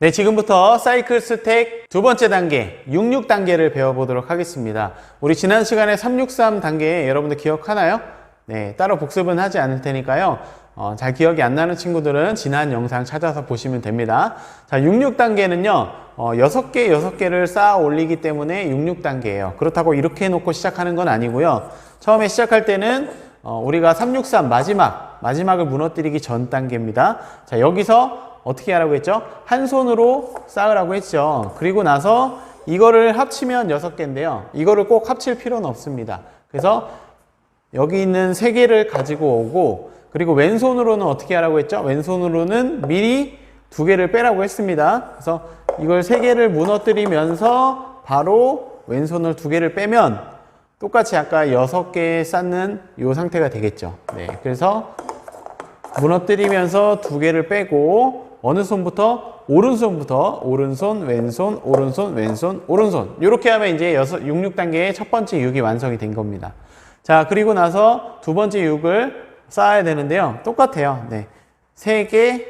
네, 지금부터 사이클 스택 두 번째 단계, 66단계를 배워보도록 하겠습니다. 우리 지난 시간에 363 단계 여러분들 기억하나요? 네, 따로 복습은 하지 않을 테니까요. 잘 기억이 안 나는 친구들은 지난 영상 찾아서 보시면 됩니다. 자, 66단계는요, 6개를 쌓아 올리기 때문에 66단계예요. 그렇다고 이렇게 해놓고 시작하는 건 아니고요. 처음에 시작할 때는 우리가 363 마지막을 무너뜨리기 전 단계입니다. 자, 여기서 어떻게 하라고 했죠? 한 손으로 쌓으라고 했죠. 그리고 나서 이거를 합치면 6개인데요. 이거를 꼭 합칠 필요는 없습니다. 그래서 여기 있는 3개를 가지고 오고, 그리고 왼손으로는 어떻게 하라고 했죠? 왼손으로는 미리 2개를 빼라고 했습니다. 그래서 이걸 3개를 무너뜨리면서 바로 왼손을 2개를 빼면 똑같이 아까 6개 쌓는 이 상태가 되겠죠. 네, 그래서 무너뜨리면서 2개를 빼고 어느 손부터? 오른손부터 오른손, 왼손, 오른손, 왼손, 오른손. 이렇게 하면 이제 66단계의 첫 번째 6이 완성이 된 겁니다. 자, 그리고 나서 두 번째 6을 쌓아야 되는데요. 똑같아요. 네, 3개,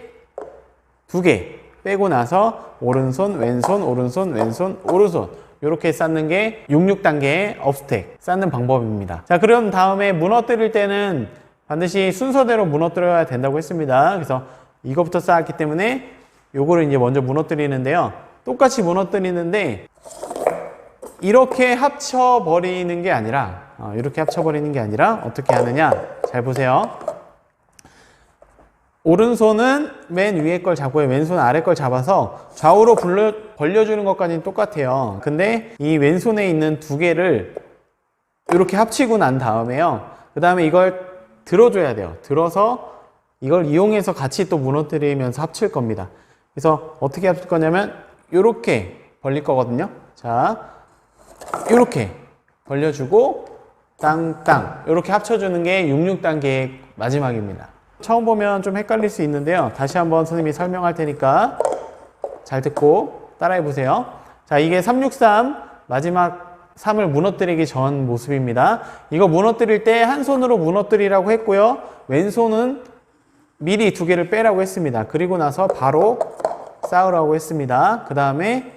2개 빼고 나서 오른손, 왼손, 오른손, 왼손, 오른손. 이렇게 쌓는 게 66단계의 업스택 쌓는 방법입니다. 자, 그럼 다음에 무너뜨릴 때는 반드시 순서대로 무너뜨려야 된다고 했습니다. 그래서 이거부터 쌓았기 때문에 요거를 이제 먼저 무너뜨리는데요. 똑같이 무너뜨리는데 이렇게 합쳐버리는 게 아니라 이렇게 합쳐버리는 게 아니라 어떻게 하느냐? 잘 보세요. 오른손은 맨 위에 걸 잡고요. 왼손 아래 걸 잡아서 좌우로 벌려주는 것까지는 똑같아요. 근데 이 왼손에 있는 2개를 이렇게 합치고 난 다음에요. 그 다음에 이걸 들어줘야 돼요. 들어서 이걸 이용해서 같이 또 무너뜨리면서 합칠 겁니다. 그래서 어떻게 합칠 거냐면 이렇게 벌릴 거거든요. 자, 이렇게 벌려주고 땅땅 이렇게 합쳐주는 게 66단계의 마지막입니다. 처음 보면 좀 헷갈릴 수 있는데요. 다시 한번 선생님이 설명할 테니까 잘 듣고 따라해 보세요. 자, 이게 363 마지막 3을 무너뜨리기 전 모습입니다. 이거 무너뜨릴 때 한 손으로 무너뜨리라고 했고요. 왼손은 미리 2개를 빼라고 했습니다. 그리고 나서 바로 쌓으라고 했습니다. 그 다음에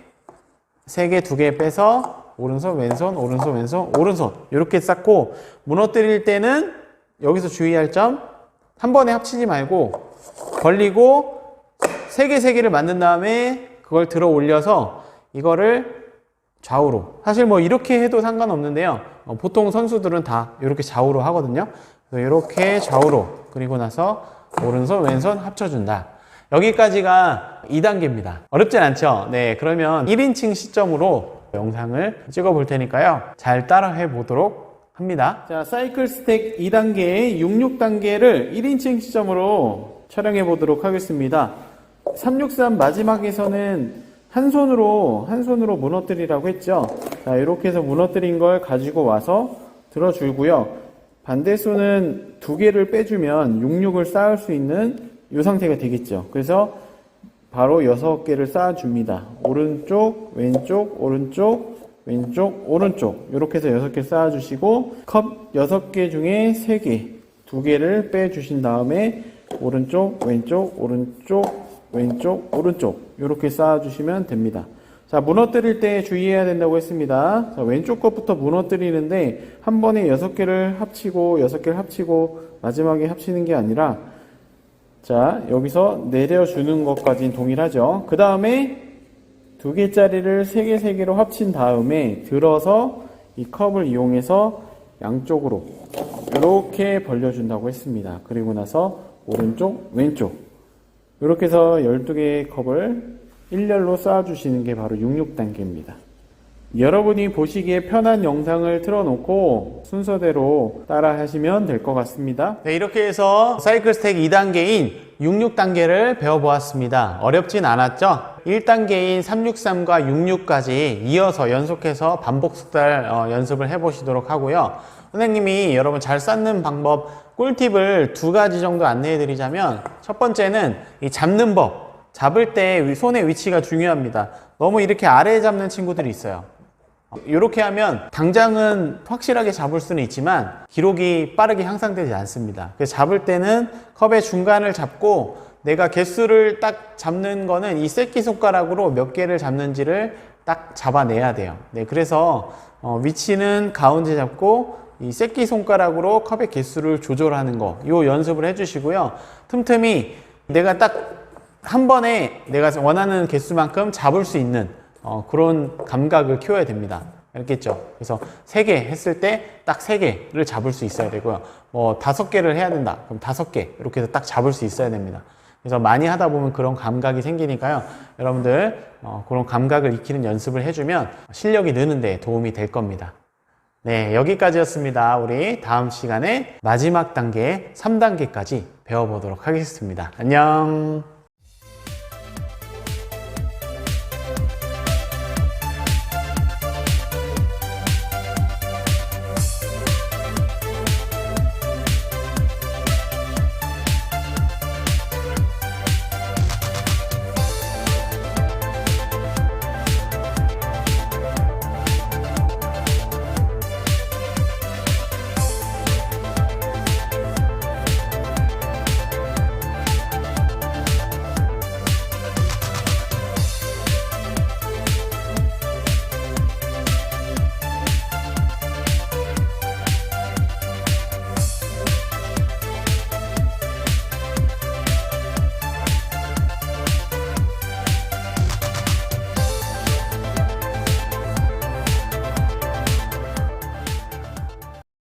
3개, 2개 빼서 오른손, 왼손, 오른손, 왼손, 오른손 이렇게 쌓고 무너뜨릴 때는 여기서 주의할 점 한 번에 합치지 말고 벌리고 3개를 만든 다음에 그걸 들어 올려서 이거를 좌우로, 사실 뭐 이렇게 해도 상관없는데요. 보통 선수들은 다 이렇게 좌우로 하거든요. 이렇게 좌우로, 그리고 나서 오른손, 왼손 합쳐준다. 여기까지가 2단계입니다. 어렵진 않죠? 네, 그러면 1인칭 시점으로 영상을 찍어 볼 테니까요. 잘 따라해 보도록 합니다. 자, 사이클 스택 2단계의 66단계를 1인칭 시점으로 촬영해 보도록 하겠습니다. 363 마지막에서는 한 손으로 무너뜨리라고 했죠. 자, 이렇게 해서 무너뜨린 걸 가지고 와서 들어주고요. 반대손은 2개를 빼주면 66을 쌓을 수 있는 이 상태가 되겠죠. 그래서 바로 6개를 쌓아줍니다. 오른쪽, 왼쪽, 오른쪽, 왼쪽, 오른쪽 이렇게 해서 6개 쌓아주시고 컵 6개 중에 3개, 2개를 빼주신 다음에 오른쪽, 왼쪽, 오른쪽, 왼쪽, 오른쪽 이렇게 쌓아주시면 됩니다. 자, 무너뜨릴 때 주의해야 된다고 했습니다. 자, 왼쪽 것부터 무너뜨리는데 한 번에 6개를 합치고 마지막에 합치는 게 아니라 자, 여기서 내려주는 것까지는 동일하죠. 그 다음에 2개짜리를 3개로 합친 다음에 들어서 이 컵을 이용해서 양쪽으로 이렇게 벌려준다고 했습니다. 그리고 나서 오른쪽, 왼쪽 이렇게 해서 12개의 컵을 일렬로 쌓아주시는 게 바로 66단계입니다. 여러분이 보시기에 편한 영상을 틀어놓고 순서대로 따라 하시면 될 것 같습니다. 네, 이렇게 해서 사이클 스택 2단계인 66단계를 배워보았습니다. 어렵진 않았죠? 1단계인 363과 66까지 이어서 연속해서 반복 숙달 연습을 해보시도록 하고요. 선생님이 여러분 잘 쌓는 방법, 꿀팁을 2가지 정도 안내해 드리자면 첫 번째는 이 잡는 법. 잡을 때 손의 위치가 중요합니다. 너무 이렇게 아래에 잡는 친구들이 있어요. 이렇게 하면 당장은 확실하게 잡을 수는 있지만 기록이 빠르게 향상되지 않습니다. 그래서 잡을 때는 컵의 중간을 잡고 내가 개수를 딱 잡는 거는 이 새끼손가락으로 몇 개를 잡는지를 딱 잡아내야 돼요. 네, 그래서 위치는 가운데 잡고 이 새끼손가락으로 컵의 개수를 조절하는 거, 요 연습을 해주시고요. 틈틈이 내가 딱 한 번에 내가 원하는 개수만큼 잡을 수 있는 그런 감각을 키워야 됩니다. 알겠죠? 그래서 3개 했을 때 딱 3개를 잡을 수 있어야 되고요. 뭐 5개를 해야 된다. 그럼 5개 이렇게 해서 딱 잡을 수 있어야 됩니다. 그래서 많이 하다 보면 그런 감각이 생기니까요. 여러분들 그런 감각을 익히는 연습을 해주면 실력이 느는 데 도움이 될 겁니다. 네, 여기까지였습니다. 우리 다음 시간에 마지막 단계 3단계까지 배워보도록 하겠습니다. 안녕.